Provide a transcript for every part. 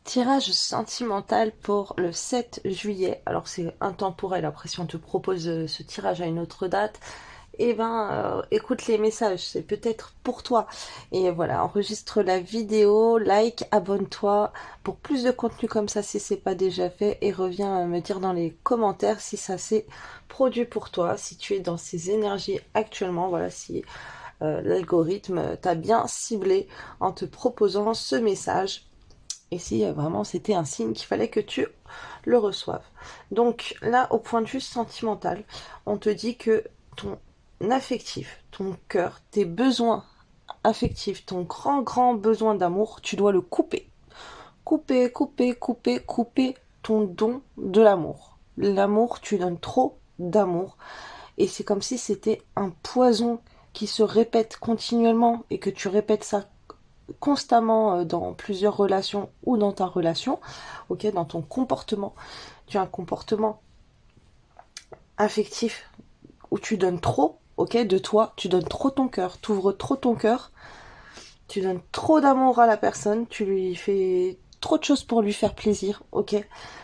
Tirage sentimental pour le 7 juillet. Alors c'est intemporel, après si on te propose ce tirage à une autre date, écoute les messages, c'est peut-être pour toi. Et voilà, enregistre la vidéo, like, abonne-toi pour plus de contenu comme ça si c'est pas déjà fait et reviens me dire dans les commentaires si ça s'est produit pour toi, si tu es dans ces énergies actuellement, voilà, si l'algorithme t'a bien ciblé en te proposant ce message. Et si vraiment c'était un signe qu'il fallait que tu le reçoives. Donc là, au point de vue sentimental, on te dit que ton affectif, ton cœur, tes besoins affectifs, ton grand besoin d'amour, tu dois le couper. Couper ton don de l'amour. L'amour, tu donnes trop d'amour. Et c'est comme si c'était un poison qui se répète continuellement et que tu répètes ça constamment dans plusieurs relations ou dans ta relation, ok, dans ton comportement. Tu as un comportement affectif où tu donnes trop, ok, de toi, tu donnes trop ton cœur, tu ouvres trop ton cœur, tu donnes trop d'amour à la personne, tu lui fais trop de choses pour lui faire plaisir, ok,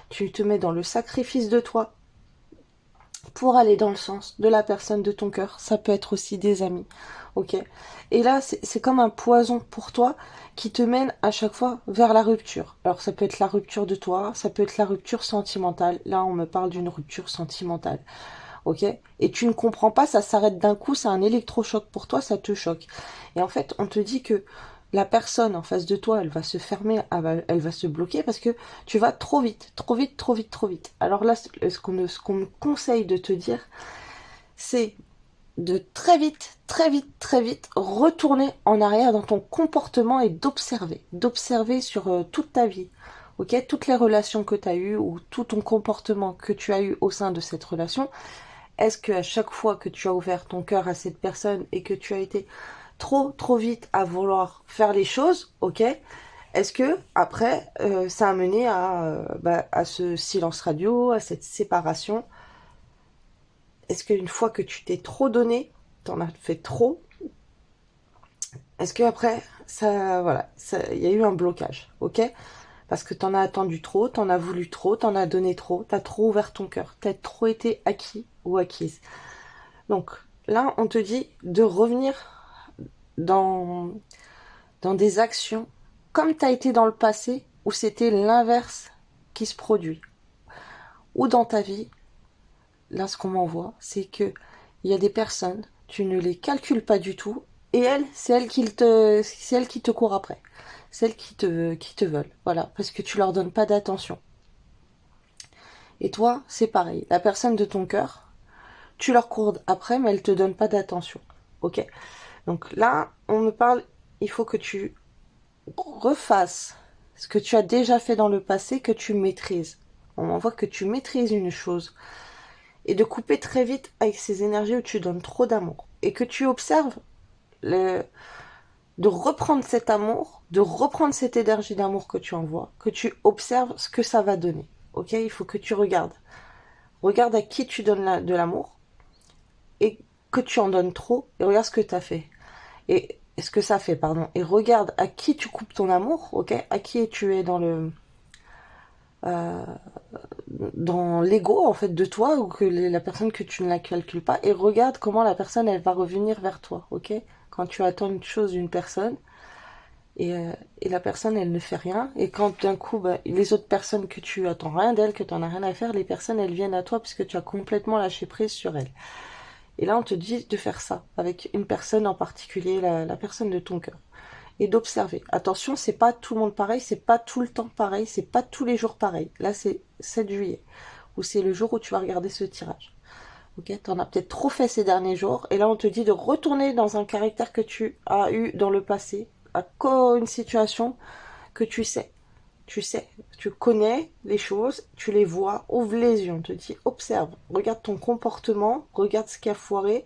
tu te mets dans le sacrifice de toi pour aller dans le sens de la personne de ton cœur. Ça peut être aussi des amis, ok. Et là, c'est comme un poison pour toi qui te mène à chaque fois vers la rupture. Alors ça peut être la rupture de toi, ça peut être la rupture sentimentale. Là, on me parle d'une rupture sentimentale, ok. Et tu ne comprends pas, ça s'arrête d'un coup, c'est un électrochoc pour toi, ça te choque. Et en fait, on te dit que la personne en face de toi, elle va se fermer, elle va se bloquer parce que tu vas trop vite, trop vite, trop vite, trop vite. Alors là, ce qu'on me conseille de te dire, c'est de très vite, très vite, très vite retourner en arrière dans ton comportement et d'observer sur toute ta vie. Ok, toutes les relations que tu as eues ou tout ton comportement que tu as eu au sein de cette relation, est-ce que à chaque fois que tu as ouvert ton cœur à cette personne et que tu as été trop vite à vouloir faire les choses, ok, est-ce que après ça a mené à ce silence radio, à cette séparation? Est-ce qu'une fois que tu t'es trop donné, t'en as fait trop, est-ce que après ça, voilà, il y a eu un blocage, ok? Parce que t'en as attendu trop, t'en as voulu trop, t'en as donné trop, t'as trop ouvert ton cœur, t'as trop été acquis ou acquise. Donc là, on te dit de revenir dans, dans des actions comme tu as été dans le passé où c'était l'inverse qui se produit. Ou dans ta vie, là ce qu'on m'envoie, c'est que il y a des personnes, tu ne les calcules pas du tout, et elles, c'est elles qui te courent après. Celles qui te veulent. Voilà. Parce que tu leur donnes pas d'attention. Et toi, c'est pareil. La personne de ton cœur, tu leur cours après, mais elle te donne pas d'attention. Ok? Donc là, on me parle, il faut que tu refasses ce que tu as déjà fait dans le passé, que tu maîtrises. On m'envoie que tu maîtrises une chose. Et de couper très vite avec ces énergies où tu donnes trop d'amour. Et que tu observes de reprendre cet amour, de reprendre cette énergie d'amour que tu envoies, que tu observes ce que ça va donner. Ok? Il faut que tu regardes. Regarde à qui tu donnes de l'amour et que tu en donnes trop et regarde ce que tu as fait. Et ce que ça fait, pardon. Et regarde à qui tu coupes ton amour, ok? À qui tu es euh, dans l'ego en fait de toi ou que la personne que tu ne la calcules pas et regarde comment la personne elle va revenir vers toi, ok? Quand tu attends une chose d'une personne et, euh, et la personne elle ne fait rien et quand d'un coup les autres personnes que tu attends rien d'elles, que tu n'en as rien à faire, les personnes elles viennent à toi parce que tu as complètement lâché prise sur elles. Et là on te dit de faire ça avec une personne en particulier, la personne de ton cœur. Et d'observer. Attention, c'est pas tout le monde pareil, c'est pas tout le temps pareil, c'est pas tous les jours pareil. Là, c'est 7 juillet, où c'est le jour où tu vas regarder ce tirage. Ok, t'en as peut-être trop fait ces derniers jours, et là on te dit de retourner dans un caractère que tu as eu dans le passé, à une situation que tu connais les choses, tu les vois, ouvre les yeux, on te dit observe, regarde ton comportement, regarde ce qui a foiré,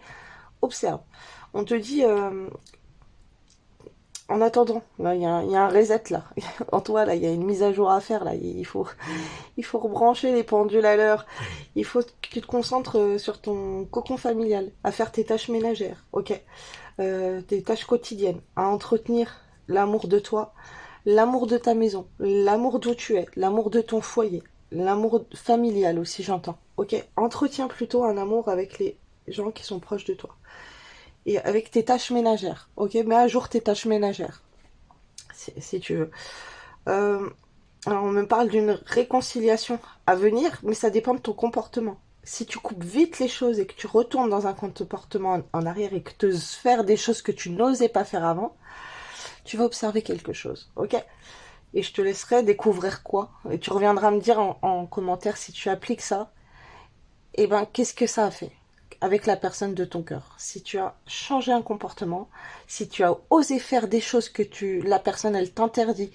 observe. On te dit en attendant, là, il y a un reset là. En toi, là, il y a une mise à jour à faire là. Il faut rebrancher les pendules à l'heure. Il faut que tu te concentres sur ton cocon familial, à faire tes tâches ménagères, ok, tes tâches quotidiennes, à entretenir l'amour de toi, l'amour de ta maison, l'amour d'où tu es, l'amour de ton foyer, l'amour familial aussi, j'entends. Ok, entretiens plutôt un amour avec les gens qui sont proches de toi. Et avec tes tâches ménagères, ok, mets à jour tes tâches ménagères, si tu veux. Euh, alors on me parle d'une réconciliation à venir, mais ça dépend de ton comportement. Si tu coupes vite les choses et que tu retournes dans un comportement en arrière et que tu oses faire des choses que tu n'osais pas faire avant, tu vas observer quelque chose, ok? Et je te laisserai découvrir quoi. Et tu reviendras me dire en commentaire si tu appliques ça. Et ben, qu'est-ce que ça a fait avec la personne de ton cœur? Si tu as changé un comportement, si tu as osé faire des choses que la personne elle t'interdit,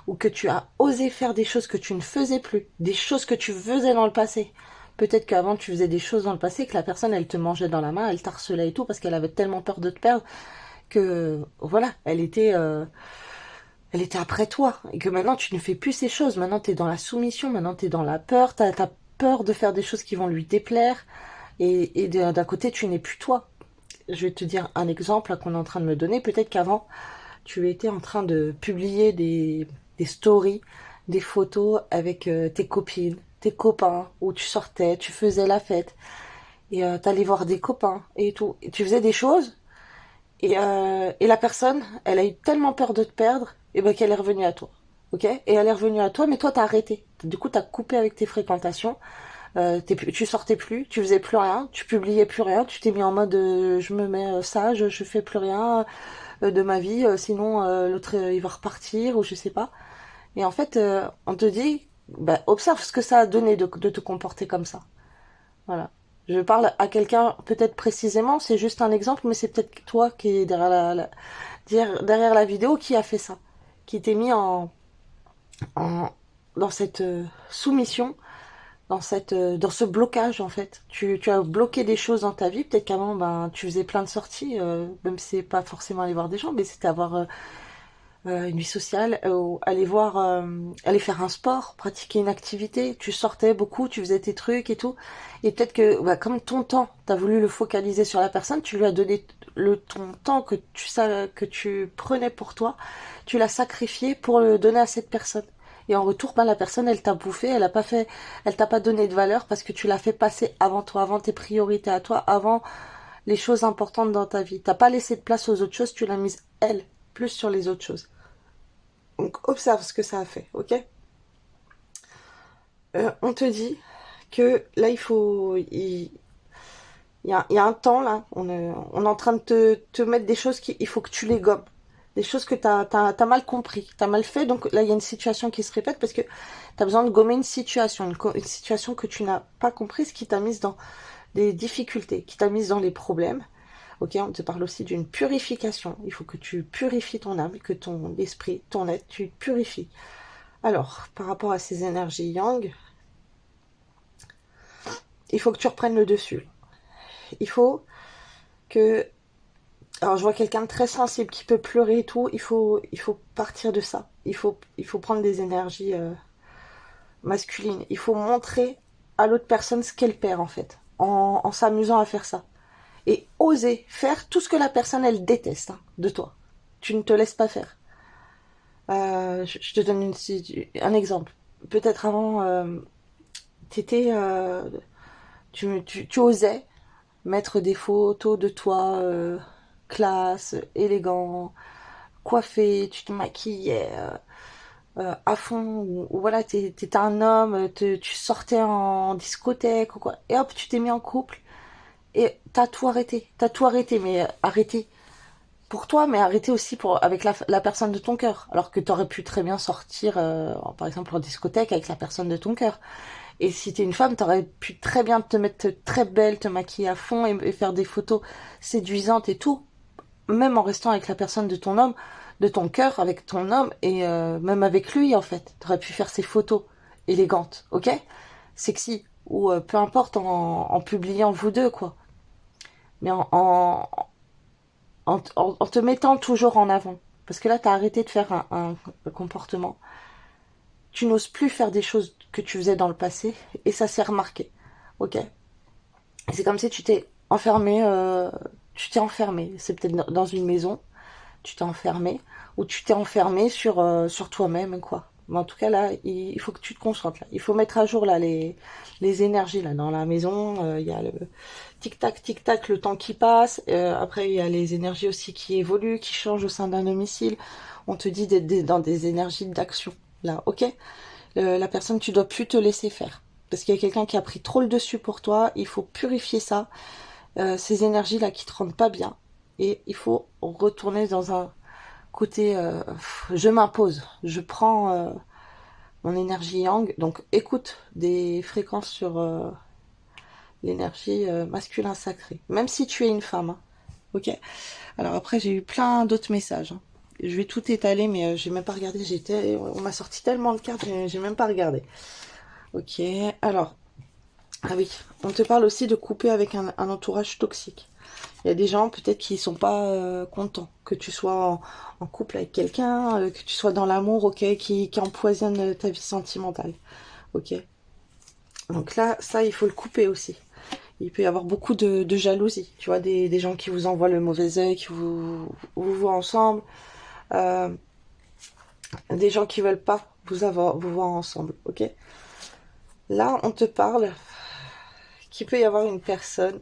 ou que tu as osé faire des choses que tu ne faisais plus, des choses que tu faisais dans le passé. Peut-être qu'avant tu faisais des choses dans le passé que la personne elle te mangeait dans la main, elle t'harcelait et tout parce qu'elle avait tellement peur de te perdre que voilà, elle était après toi et que maintenant tu ne fais plus ces choses. Maintenant tu es dans la soumission, maintenant tu es dans la peur, t'as peur de faire des choses qui vont lui déplaire et d'un côté tu n'es plus toi. Je vais te dire un exemple qu'on est en train de me donner. Peut-être qu'avant tu étais en train de publier des stories, des photos avec tes copines, tes copains, où tu sortais, tu faisais la fête et t'allais voir des copains et tout. Et tu faisais des choses et la personne, elle a eu tellement peur de te perdre, et ben qu'elle est revenue à toi. Ok? Et elle est revenue à toi, mais toi t'as arrêté. Du coup, t'as coupé avec tes fréquentations. Tu sortais plus, tu faisais plus rien, tu publiais plus rien, tu t'es mis en mode je me mets sage, je fais plus rien de ma vie, sinon l'autre il va repartir ou je sais pas. Et en fait, on te dit, bah, observe ce que ça a donné de te comporter comme ça. Voilà. Je parle à quelqu'un peut-être précisément, c'est juste un exemple, mais c'est peut-être toi qui est derrière la vidéo qui a fait ça, qui t'est mis en dans cette soumission, dans ce blocage en fait. Tu as bloqué des choses dans ta vie. Peut-être qu'avant, ben, tu faisais plein de sorties, même si c'est pas forcément aller voir des gens, mais c'était avoir une vie sociale, aller faire un sport, pratiquer une activité. Tu sortais beaucoup, tu faisais tes trucs et tout. Et peut-être que, bah, comme ton temps, t'as voulu le focaliser sur la personne, tu lui as donné ton temps que tu prenais pour toi, tu l'as sacrifié pour le donner à cette personne. Et en retour, bah, la personne, elle t'a bouffé, elle t'a pas donné de valeur parce que tu l'as fait passer avant toi, avant tes priorités à toi, avant les choses importantes dans ta vie. T'as pas laissé de place aux autres choses, tu l'as mise, elle, plus sur les autres choses. Donc observe ce que ça a fait, ok? On te dit que là, il y a un temps, là, on est en train de te mettre des choses il faut que tu les gommes. Des choses que t'as mal compris, t'as mal fait, donc là, il y a une situation qui se répète parce que t'as besoin de gommer une situation, une situation que tu n'as pas comprise, qui t'a mise dans des difficultés, qui t'a mise dans les problèmes. Ok, on te parle aussi d'une purification. Il faut que tu purifies ton âme, que ton esprit, ton être, tu purifies. Alors, par rapport à ces énergies yang, il faut que tu reprennes le dessus. Il faut que... Alors, je vois quelqu'un de très sensible qui peut pleurer et tout. Il faut partir de ça. Il faut prendre des énergies masculines. Il faut montrer à l'autre personne ce qu'elle perd, en fait, en s'amusant à faire ça. Et oser faire tout ce que la personne, elle déteste hein, de toi. Tu ne te laisses pas faire. Je te donne un exemple. Peut-être avant, t'étais, tu osais mettre des photos de toi classe, élégant, coiffé, tu te maquillais à fond, ou voilà, t'étais un homme, tu sortais en discothèque ou quoi, et hop, tu t'es mis en couple, et t'as tout arrêté, mais arrêté pour toi, mais arrêté aussi avec la personne de ton cœur, alors que t'aurais pu très bien sortir, par exemple en discothèque avec la personne de ton cœur. Et si t'es une femme, t'aurais pu très bien te mettre très belle, te maquiller à fond et faire des photos séduisantes et tout, même en restant avec la personne de ton homme, de ton cœur, avec ton homme et même avec lui en fait. T'aurais pu faire ces photos élégantes, ok, sexy ou peu importe en publiant vous deux quoi. Mais en te mettant toujours en avant, parce que là t'as arrêté de faire un comportement. Tu n'oses plus faire des choses que tu faisais dans le passé et ça s'est remarqué, ok. C'est comme si tu t'es enfermé, c'est peut-être dans une maison, tu t'es enfermé, ou tu t'es enfermé sur toi-même, quoi. Mais en tout cas, là, il faut que tu te concentres. Là. Il faut mettre à jour là les énergies là dans la maison. Il y a le tic tac, le temps qui passe. Après, il y a les énergies aussi qui évoluent, qui changent au sein d'un domicile. On te dit d'être dans des énergies d'action. Là, ok. La personne, tu dois plus te laisser faire. Parce qu'il y a quelqu'un qui a pris trop le dessus pour toi. Il faut purifier ça. Ces énergies-là qui te rendent pas bien. Et il faut retourner dans un côté je m'impose. Je prends mon énergie yang. Donc écoute des fréquences sur l'énergie masculin sacré. Même si tu es une femme. Hein. Ok. Alors après, j'ai eu plein d'autres messages. Hein. Je vais tout étaler, mais j'ai même pas regardé. On m'a sorti tellement de cartes, j'ai même pas regardé. Ok. Alors, ah oui, on te parle aussi de couper avec un entourage toxique. Il y a des gens peut-être qui sont pas contents que tu sois en couple avec quelqu'un, que tu sois dans l'amour, ok, qui empoisonne ta vie sentimentale, ok. Donc là, ça, il faut le couper aussi. Il peut y avoir beaucoup de jalousie, tu vois, des gens qui vous envoient le mauvais œil, qui vous voient ensemble, euh, des gens qui veulent pas vous voir ensemble, ok. Là, on te parle qu'il peut y avoir une personne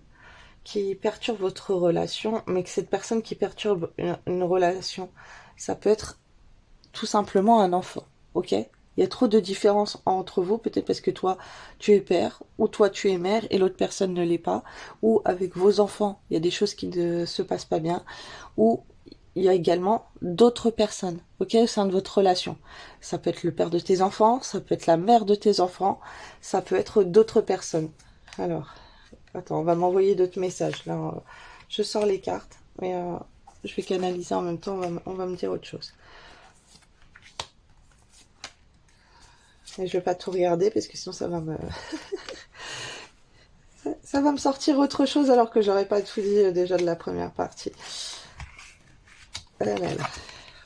qui perturbe votre relation, mais que cette personne qui perturbe une relation, ça peut être tout simplement un enfant, ok. Il y a trop de différences entre vous, peut-être parce que toi, tu es père, ou toi, tu es mère, et l'autre personne ne l'est pas, ou avec vos enfants, il y a des choses qui ne se passent pas bien, ou il y a également d'autres personnes, ok, au sein de votre relation. Ça peut être le père de tes enfants, ça peut être la mère de tes enfants, ça peut être d'autres personnes. Alors, attends, on va m'envoyer d'autres messages. Là, je sors les cartes, mais je vais canaliser en même temps, on va me dire autre chose. Et je vais pas tout regarder parce que sinon ça va me ça va me sortir autre chose alors que j'aurais pas tout dit déjà de la première partie. Ah là là.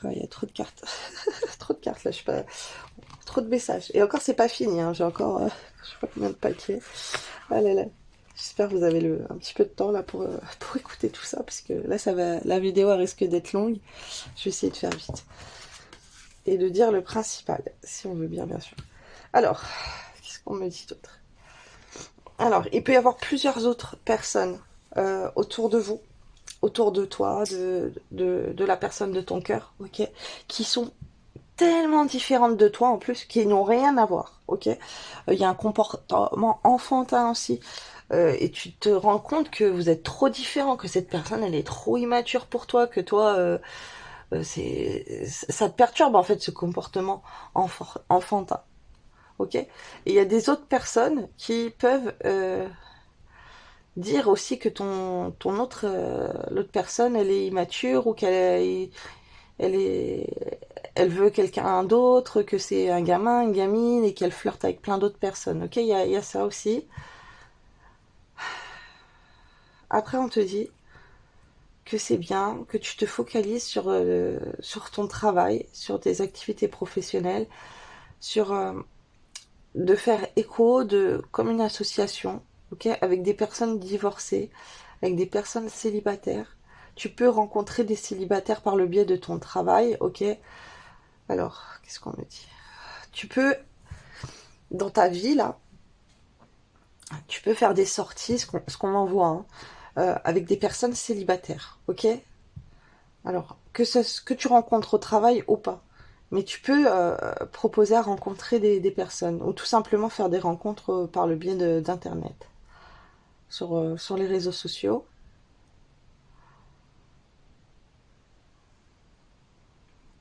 Ouais, il y a trop de cartes. Trop de cartes là, je sais pas. Trop de messages. Et encore c'est pas fini, hein. J'ai encore je sais pas combien de paquets. Ah là là. J'espère que vous avez un petit peu de temps là pour écouter tout ça parce que là ça va, la vidéo risque d'être longue. Je vais essayer de faire vite et de dire le principal, si on veut bien sûr. Alors, qu'est-ce qu'on me dit d'autre? Alors, il peut y avoir plusieurs autres personnes autour de vous, autour de toi, de la personne de ton cœur, ok, qui sont tellement différentes de toi en plus, qui n'ont rien à voir, ok. Il y a un comportement enfantin aussi, et tu te rends compte que vous êtes trop différents, que cette personne elle est trop immature pour toi, que toi ça te perturbe en fait ce comportement enfantin, ok. Et il y a des autres personnes qui peuvent dire aussi que ton l'autre personne elle est immature ou elle est elle veut quelqu'un d'autre, que c'est un gamin, une gamine et qu'elle flirte avec plein d'autres personnes. Ok, il y a ça aussi. Après on te dit que c'est bien, que tu te focalises sur ton travail, sur tes activités professionnelles, sur de faire écho comme une association, ok, avec des personnes divorcées, avec des personnes célibataires. Tu peux rencontrer des célibataires par le biais de ton travail, ok. Alors, qu'est-ce qu'on me dit? Tu peux, dans ta vie, là, tu peux faire des sorties, ce qu'on envoie, hein, avec des personnes célibataires, ok. Alors, que tu rencontres au travail ou pas. Mais tu peux proposer à rencontrer des personnes, ou tout simplement faire des rencontres par le biais d'Internet, sur les réseaux sociaux.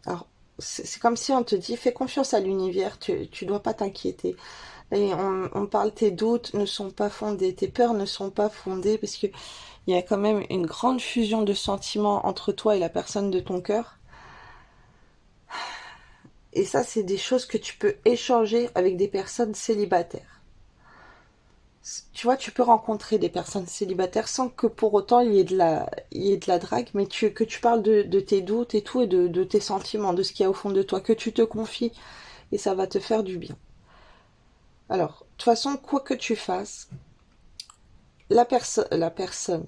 Alors, c'est comme si on te dit, fais confiance à l'univers, tu dois pas t'inquiéter. Et on parle, tes doutes ne sont pas fondés, tes peurs ne sont pas fondées, parce que il y a quand même une grande fusion de sentiments entre toi et la personne de ton cœur. Et ça, c'est des choses que tu peux échanger avec des personnes célibataires. Tu vois, tu peux rencontrer des personnes célibataires sans que pour autant il y ait de la drague, mais que tu parles de tes doutes et tout, et de tes sentiments, de ce qu'il y a au fond de toi, que tu te confies, et ça va te faire du bien. Alors, de toute façon, quoi que tu fasses, la personne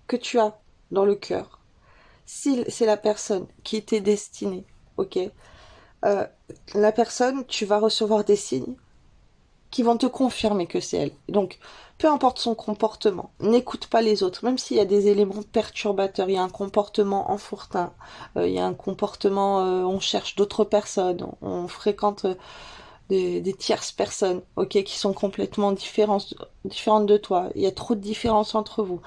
que tu as dans le cœur, Si c'est la personne qui t'est destinée, ok, euh, la personne, tu vas recevoir des signes qui vont te confirmer que c'est elle. Donc, peu importe son comportement, n'écoute pas les autres, même s'il y a des éléments perturbateurs, il y a un comportement enfourtin, il y a un comportement, on cherche d'autres personnes, on fréquente des tierces personnes, ok, qui sont complètement différentes de toi. Il y a trop de différences entre vous.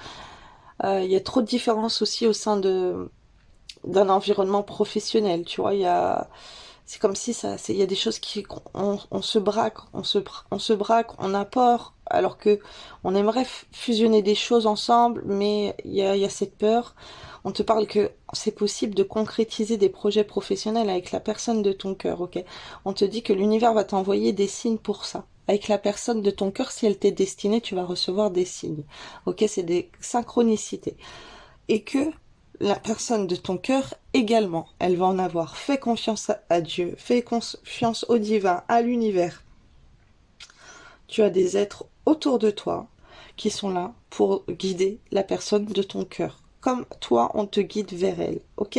Il y a trop de différences aussi au sein d'un environnement professionnel, tu vois. C'est comme si il y a des choses on se braque, on se braque, on a peur, alors que on aimerait fusionner des choses ensemble, mais il y a cette peur. On te parle que c'est possible de concrétiser des projets professionnels avec la personne de ton cœur, ok? On te dit que l'univers va t'envoyer des signes pour ça. Avec la personne de ton cœur, si elle t'est destinée, tu vas recevoir des signes. Ok, c'est des synchronicités. Et que la personne de ton cœur également, elle va en avoir. Fais confiance à Dieu, fais confiance au divin, à l'univers. Tu as des êtres autour de toi qui sont là pour guider la personne de ton cœur. Comme toi, on te guide vers elle, ok?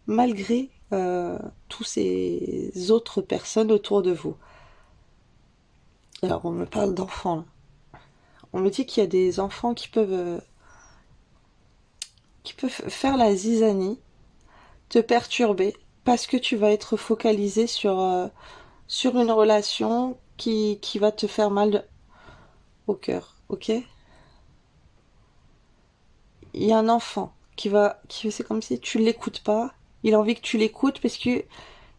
Malgré tous ces autres personnes autour de vous. Alors, on me parle d'enfants, là. On me dit qu'il y a des enfants qui peuvent faire la zizanie, te perturber, parce que tu vas être focalisé sur une relation qui va te faire mal au cœur, ok? Il y a un enfant c'est comme si tu l'écoutes pas, il a envie que tu l'écoutes parce que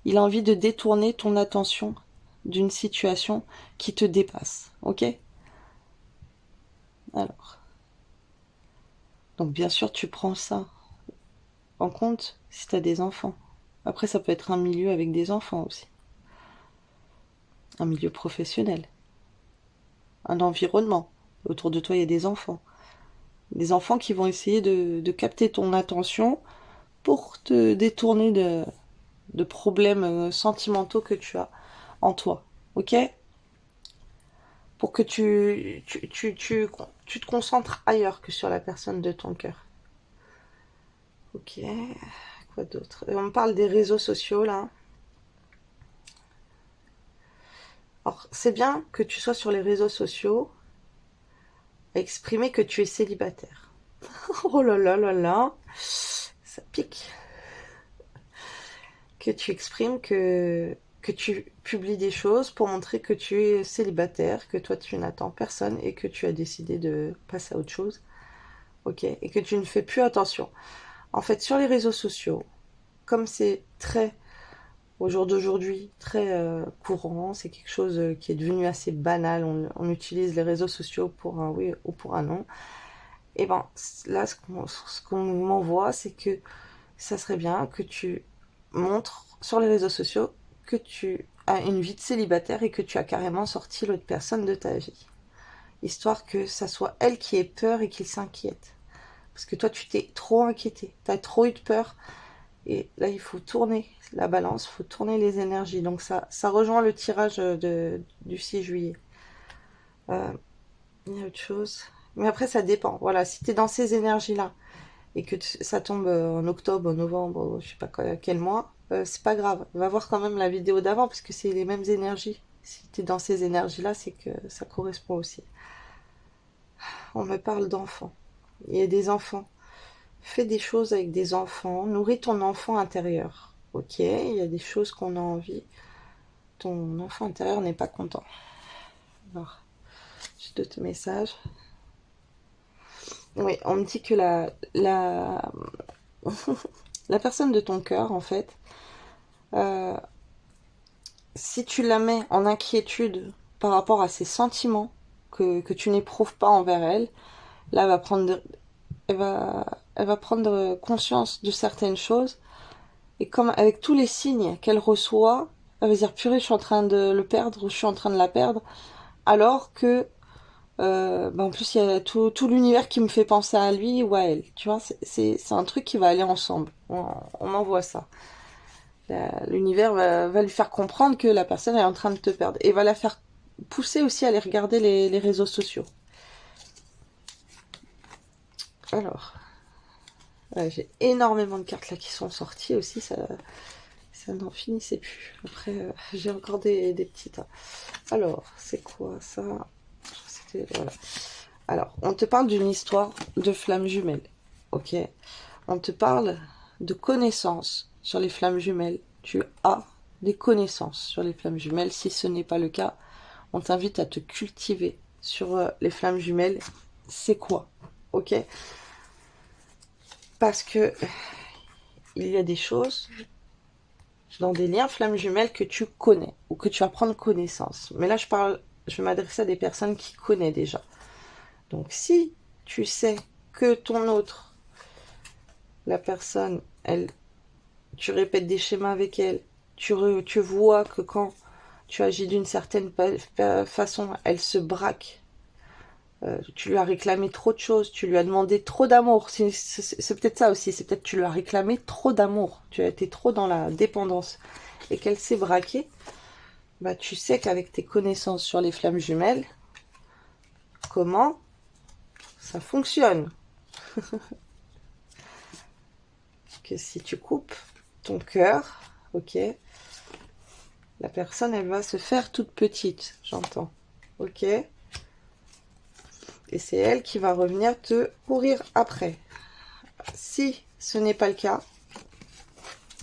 il a envie de détourner ton attention d'une situation qui te dépasse, ok? Alors, donc bien sûr tu prends ça en compte si t'as des enfants. Après ça peut être un milieu avec des enfants aussi, un milieu professionnel, un environnement. Autour de toi il y a des enfants. Des enfants qui vont essayer de capter ton attention pour te détourner de problèmes sentimentaux que tu as en toi. Ok? Pour que tu te concentres ailleurs que sur la personne de ton cœur. Ok. Quoi d'autre? On me parle des réseaux sociaux là. Alors, c'est bien que tu sois sur les réseaux sociaux à exprimer que tu es célibataire. Oh là là là là. Ça pique. Que tu exprimes que tu publies des choses pour montrer que tu es célibataire, que toi tu n'attends personne et que tu as décidé de passer à autre chose, ok, et que tu ne fais plus attention. En fait, sur les réseaux sociaux, comme c'est très, au jour d'aujourd'hui, très courant, c'est quelque chose qui est devenu assez banal, on utilise les réseaux sociaux pour un oui ou pour un non, et ben là, ce qu'on m'envoie, c'est que ça serait bien que tu montres sur les réseaux sociaux que tu as une vie de célibataire et que tu as carrément sorti l'autre personne de ta vie. Histoire que ça soit elle qui ait peur et qu'il s'inquiète. Parce que toi, tu t'es trop inquiété, tu as trop eu de peur. Et là, il faut tourner la balance, il faut tourner les énergies. Donc ça rejoint le tirage du 6 juillet. Il y a autre chose. Mais après, ça dépend. Voilà, si tu es dans ces énergies-là, et que ça tombe en octobre, en novembre, je sais pas quel mois, c'est pas grave. Va voir quand même la vidéo d'avant parce que c'est les mêmes énergies. Si tu es dans ces énergies-là, c'est que ça correspond aussi. On me parle d'enfants. Il y a des enfants. Fais des choses avec des enfants. Nourris ton enfant intérieur. Ok, il y a des choses qu'on a envie. Ton enfant intérieur n'est pas content. Alors, j'ai d'autres messages. Oui, on me dit que la personne de ton cœur, en fait, euh, si tu la mets en inquiétude par rapport à ses sentiments que tu n'éprouves pas envers elle, là, elle va prendre conscience de certaines choses. Et comme avec tous les signes qu'elle reçoit, elle va dire purée, je suis en train de le perdre ou je suis en train de la perdre. Alors que, en plus, il y a tout l'univers qui me fait penser à lui ou à elle. Tu vois, c'est un truc qui va aller ensemble. On m'envoie ça. L'univers va lui faire comprendre que la personne est en train de te perdre. Et va la faire pousser aussi à aller regarder les réseaux sociaux. Alors, Ouais, j'ai énormément de cartes là qui sont sorties aussi, ça n'en finissait plus. Après, j'ai encore des petites. Hein. Alors, c'est quoi ça? Voilà. Alors, on te parle d'une histoire de flammes jumelles. Ok. On te parle de connaissances sur les flammes jumelles. Tu as des connaissances sur les flammes jumelles. Si ce n'est pas le cas, on t'invite à te cultiver sur les flammes jumelles. C'est quoi? Ok. Parce que il y a des choses dans des liens flammes jumelles que tu connais ou que tu vas prendre connaissance. Mais là, je vais m'adresser à des personnes qui connaissent déjà. Donc, si tu sais que ton autre, la personne, tu répètes des schémas avec elle, tu vois que quand tu agis d'une certaine façon, elle se braque. Tu lui as réclamé trop de choses, tu lui as demandé trop d'amour. C'est peut-être ça aussi, c'est peut-être que tu lui as réclamé trop d'amour. Tu as été trop dans la dépendance et qu'elle s'est braquée. Bah, tu sais qu'avec tes connaissances sur les flammes jumelles, comment ça fonctionne. Que si tu coupes ton cœur, ok, la personne, elle va se faire toute petite, j'entends. Ok. Et c'est elle qui va revenir te courir après. Si ce n'est pas le cas,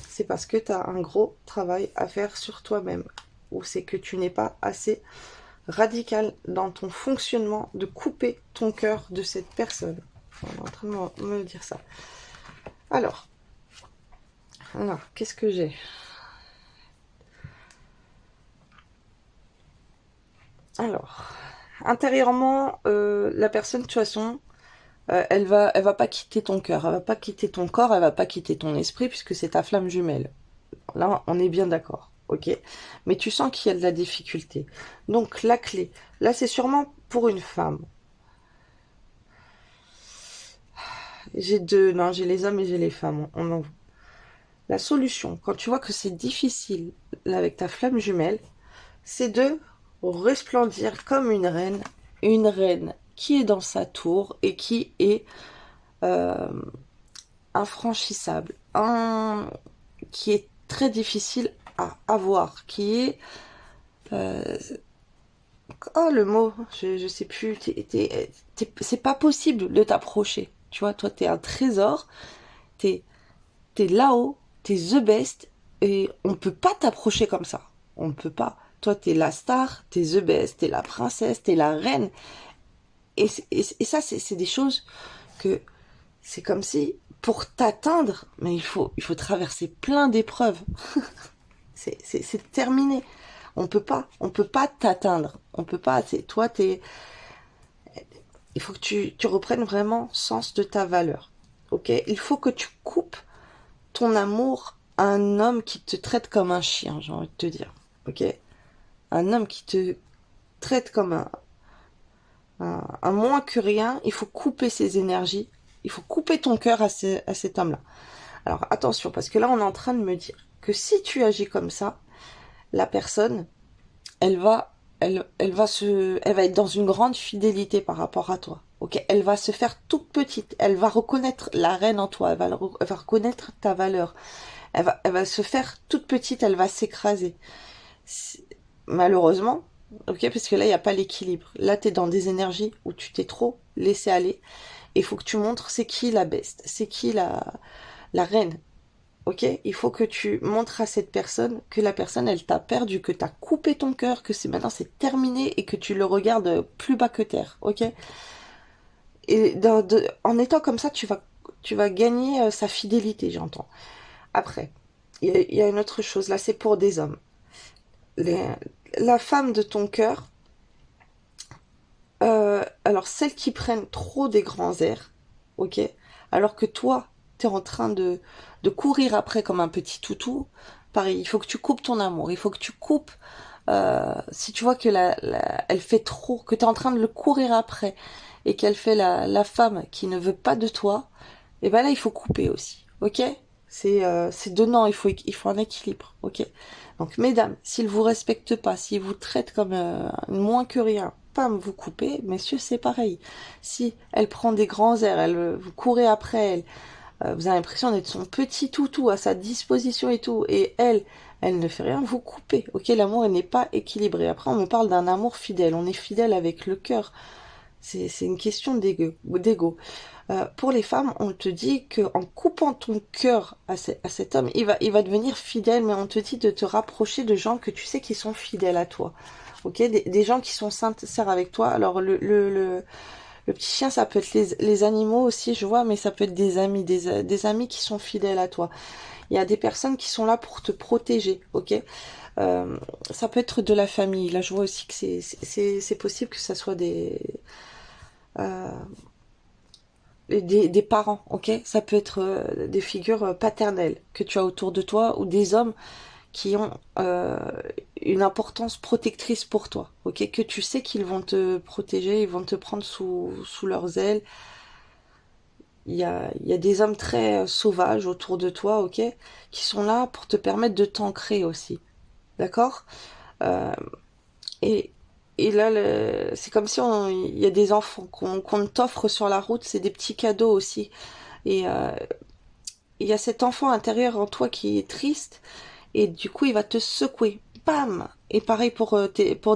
c'est parce que tu as un gros travail à faire sur toi-même. Ou c'est que tu n'es pas assez radical dans ton fonctionnement de couper ton cœur de cette personne. On est en train de me dire ça. Alors qu'est-ce que j'ai? Alors, intérieurement, la personne, de toute façon, elle va pas quitter ton cœur, elle va pas quitter ton corps, elle va pas quitter ton esprit, puisque c'est ta flamme jumelle. Là, on est bien d'accord, ok? Mais tu sens qu'il y a de la difficulté. Donc, la clé, là, c'est sûrement pour une femme. Non, j'ai les hommes et j'ai les femmes, on en voit. La solution, quand tu vois que c'est difficile, là, avec ta flamme jumelle, c'est de resplendir comme une reine qui est dans sa tour et qui est euh, infranchissable, qui est très difficile à avoir, qui est oh le mot, je sais plus, c'est pas possible de t'approcher. Tu vois, toi t'es un trésor, t'es t'es là-haut, t'es the best et on peut pas t'approcher comme ça. On ne peut pas. Toi t'es la star, t'es the best, t'es la princesse, t'es la reine. Et ça c'est des choses que c'est comme si pour t'atteindre, mais il faut traverser plein d'épreuves. C'est terminé. On peut pas t'atteindre. On peut pas. Toi, il faut que tu reprennes vraiment sens de ta valeur. Ok? Il faut que tu coupes ton amour à un homme qui te traite comme un chien, j'ai envie de te dire. Ok? Un homme qui te traite comme un moins que rien. Il faut couper ses énergies. Il faut couper ton cœur à cet homme-là. Alors attention, parce que là, on est en train de me dire que si tu agis comme ça, la personne, elle va, elle va être dans une grande fidélité par rapport à toi. Ok, elle va se faire toute petite. Elle va reconnaître la reine en toi. Elle va reconnaître ta valeur. Elle va se faire toute petite. Elle va s'écraser. Malheureusement, ok, parce que là, il n'y a pas l'équilibre. Là, tu es dans des énergies où tu t'es trop laissé aller. Il faut que tu montres c'est qui la best, c'est qui la reine. Ok, il faut que tu montres à cette personne que la personne, elle t'a perdu, que t'as coupé ton cœur, que maintenant c'est terminé et que tu le regardes plus bas que terre. Ok. Et en étant comme ça, tu vas gagner sa fidélité, j'entends. Après, il y a une autre chose. Là, c'est pour des hommes. Les- la femme de ton cœur, alors celles qui prennent trop des grands airs, ok, alors que toi, t'es en train de courir après comme un petit toutou, pareil, il faut que tu coupes ton amour, il faut que tu coupes, si tu vois que elle fait trop, que t'es en train de le courir après, et qu'elle fait la femme qui ne veut pas de toi, et ben là, il faut couper aussi, ok. C'est donnant, il faut un équilibre, ok. Donc, mesdames, s'ils vous respectent pas, s'ils vous traitent comme moins que rien, pam, vous coupez. Messieurs, c'est pareil. Si elle prend des grands airs, vous courez après elle, Vous avez l'impression d'être son petit toutou à sa disposition et tout. Et elle ne fait rien, vous coupez. Ok, l'amour il n'est pas équilibré. Après, on me parle d'un amour fidèle. On est fidèle avec le cœur. C'est une question d'ego. Pour les femmes, on te dit que en coupant ton cœur à cet homme, il va devenir fidèle, mais on te dit de te rapprocher de gens que tu sais qui sont fidèles à toi. Ok, des gens qui sont sincères avec toi. Alors le petit chien, ça peut être les animaux aussi, je vois, mais ça peut être des amis, des amis qui sont fidèles à toi. Il y a des personnes qui sont là pour te protéger, ok. Ça peut être de la famille. Là, je vois aussi que c'est possible que ça soit euh, des parents, ok. Ça peut être des figures paternelles que tu as autour de toi ou des hommes qui ont une importance protectrice pour toi, ok. Que tu sais qu'ils vont te protéger, ils vont te prendre sous leurs ailes. Il y a des hommes très sauvages autour de toi, ok, qui sont là pour te permettre de t'ancrer aussi, d'accord. euh, et, et là, c'est comme si il y a des enfants qu'on t'offre sur la route, c'est des petits cadeaux aussi. Et il y a cet enfant intérieur en toi qui est triste, et du coup, il va te secouer, bam. Et pareil pour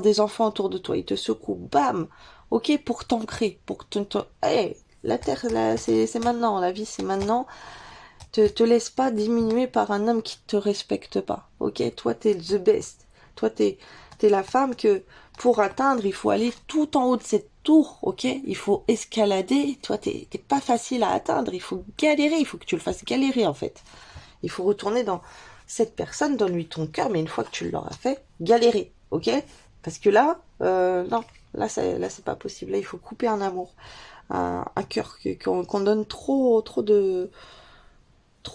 des enfants autour de toi, il te secoue, bam. Ok, pour t'ancrer, hey, la terre, là, c'est maintenant, la vie, c'est maintenant. Te laisse pas diminuer par un homme qui te respecte pas. Ok, toi t'es the best. Toi t'es la femme que pour atteindre, il faut aller tout en haut de cette tour. Ok, il faut escalader. Toi t'es pas facile à atteindre. Il faut galérer. Il faut que tu le fasses galérer en fait. Il faut retourner dans cette personne, donne-lui ton cœur, mais une fois que tu l'auras fait, galérer. Ok, parce que là, non, là c'est pas possible. Là il faut couper un amour, un cœur qu'on donne trop de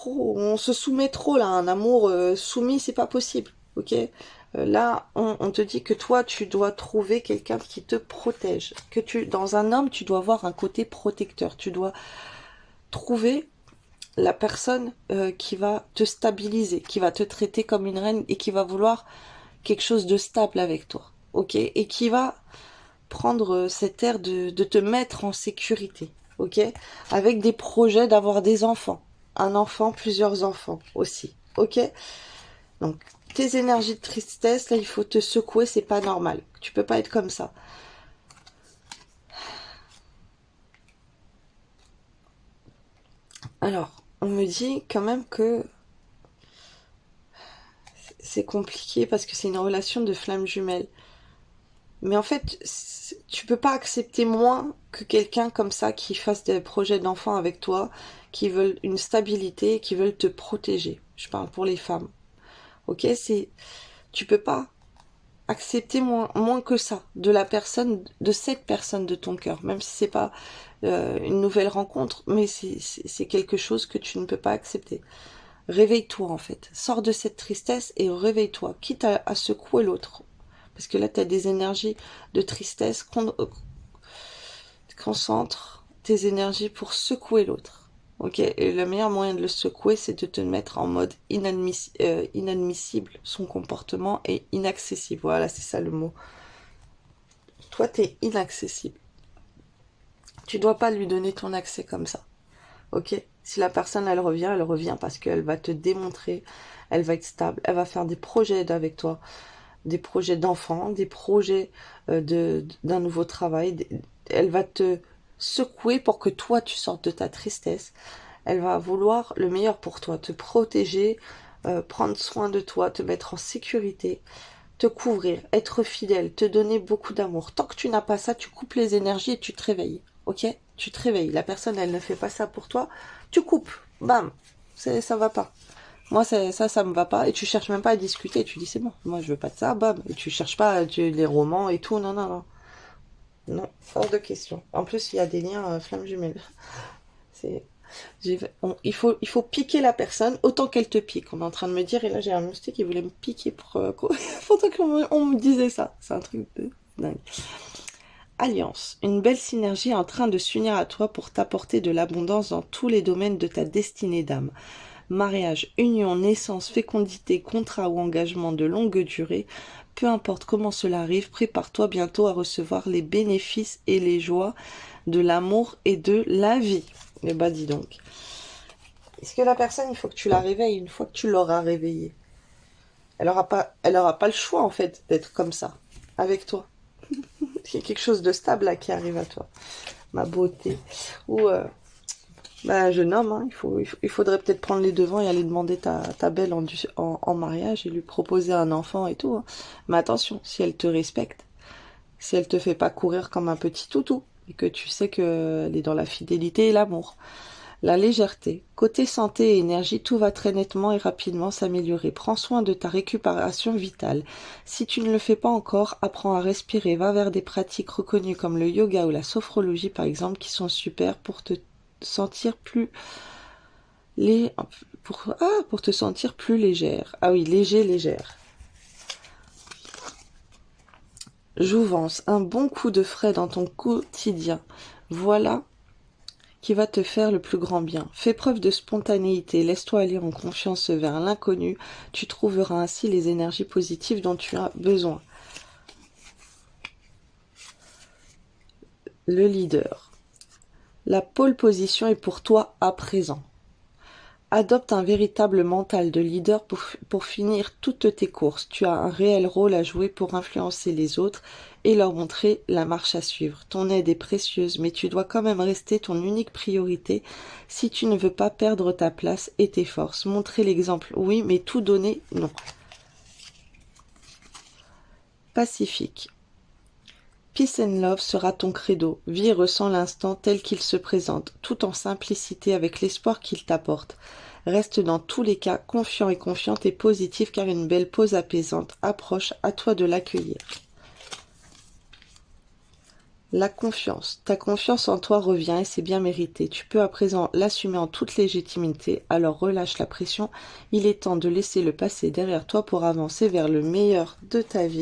on se soumet trop là, un amour soumis, c'est pas possible, ok. Là, on te dit que toi, tu dois trouver quelqu'un qui te protège, dans un homme, tu dois avoir un côté protecteur, tu dois trouver la personne qui va te stabiliser, qui va te traiter comme une reine et qui va vouloir quelque chose de stable avec toi, ok, et qui va prendre cet air de te mettre en sécurité, ok, avec des projets d'avoir des enfants, un enfant, plusieurs enfants aussi, ok. Donc tes énergies de tristesse, là il faut te secouer, c'est pas normal, tu peux pas être comme ça. Alors on me dit quand même que c'est compliqué parce que c'est une relation de flamme jumelle. Mais en fait, tu peux pas accepter moins que quelqu'un comme ça qui fasse des projets d'enfants avec toi, qui veulent une stabilité, qui veulent te protéger. Je parle pour les femmes. Ok, tu peux pas accepter moins que ça de la personne, de cette personne de ton cœur, même si c'est pas une nouvelle rencontre, mais c'est quelque chose que tu ne peux pas accepter. Réveille-toi en fait, sors de cette tristesse et réveille-toi, quitte à secouer l'autre. Parce que là, tu as des énergies de tristesse. Concentre tes énergies pour secouer l'autre. Ok. Et le meilleur moyen de le secouer, c'est de te mettre en mode inadmissible. Son comportement est inaccessible. Voilà, c'est ça le mot. Toi, t'es inaccessible. Tu dois pas lui donner ton accès comme ça. Ok. Si la personne, elle revient parce qu'elle va te démontrer, elle va être stable, elle va faire des projets avec toi, des projets d'enfants, des projets d'un nouveau travail. Elle va te secouer pour que toi tu sortes de ta tristesse. Elle va vouloir le meilleur pour toi, te protéger, prendre soin de toi, te mettre en sécurité, te couvrir, être fidèle, te donner beaucoup d'amour. Tant que tu n'as pas ça, tu coupes les énergies et tu te réveilles. Ok? Tu te réveilles. La personne, elle ne fait pas ça pour toi. Tu coupes. Bam. Ça va pas. Moi, ça me va pas. Et tu cherches même pas à discuter. Tu dis, c'est bon, moi, je veux pas de ça, bam. Et tu cherches pas les romans et tout. Non, non, non. Non, hors de question. En plus, il y a des liens flammes jumelles. C'est, il faut piquer la personne autant qu'elle te pique. On est en train de me dire, et là, j'ai un moustique qui voulait me piquer pourtant on me disait ça. C'est un truc de dingue. Alliance. Une belle synergie est en train de s'unir à toi pour t'apporter de l'abondance dans tous les domaines de ta destinée d'âme. Mariage, union, naissance, fécondité, contrat ou engagement de longue durée, peu importe comment cela arrive, prépare-toi bientôt à recevoir les bénéfices et les joies de l'amour et de la vie. Eh bah dis donc. Est-ce que la personne, il faut que tu la réveilles une fois que tu l'auras réveillée? Elle aura pas le choix, en fait, d'être comme ça, avec toi. Il y a quelque chose de stable là qui arrive à toi, ma beauté. Ou un jeune homme, hein, il faudrait peut-être prendre les devants et aller demander ta belle en mariage et lui proposer un enfant et tout, hein. Mais attention, si elle te respecte, si elle te fait pas courir comme un petit toutou, et que tu sais qu'elle est dans la fidélité et l'amour. La légèreté. Côté santé et énergie, tout va très nettement et rapidement s'améliorer. Prends soin de ta récupération vitale. Si tu ne le fais pas encore, apprends à respirer. Va vers des pratiques reconnues comme le yoga ou la sophrologie par exemple, qui sont super pour te sentir plus pour te sentir plus légère. Ah oui, légère. Jouvence, un bon coup de frais dans ton quotidien. Voilà qui va te faire le plus grand bien. Fais preuve de spontanéité, laisse-toi aller en confiance vers l'inconnu, tu trouveras ainsi les énergies positives dont tu as besoin. Le leader. La pole position est pour toi à présent. Adopte un véritable mental de leader pour finir toutes tes courses. Tu as un réel rôle à jouer pour influencer les autres et leur montrer la marche à suivre. Ton aide est précieuse, mais tu dois quand même rester ton unique priorité si tu ne veux pas perdre ta place et tes forces. Montrer l'exemple, oui, mais tout donner, non. Pacifique. Peace and love sera ton credo. Vis et ressens l'instant tel qu'il se présente, tout en simplicité avec l'espoir qu'il t'apporte. Reste dans tous les cas confiant et confiante et positif car une belle pause apaisante approche, à toi de l'accueillir. La confiance. Ta confiance en toi revient et c'est bien mérité. Tu peux à présent l'assumer en toute légitimité, alors relâche la pression. Il est temps de laisser le passé derrière toi pour avancer vers le meilleur de ta vie.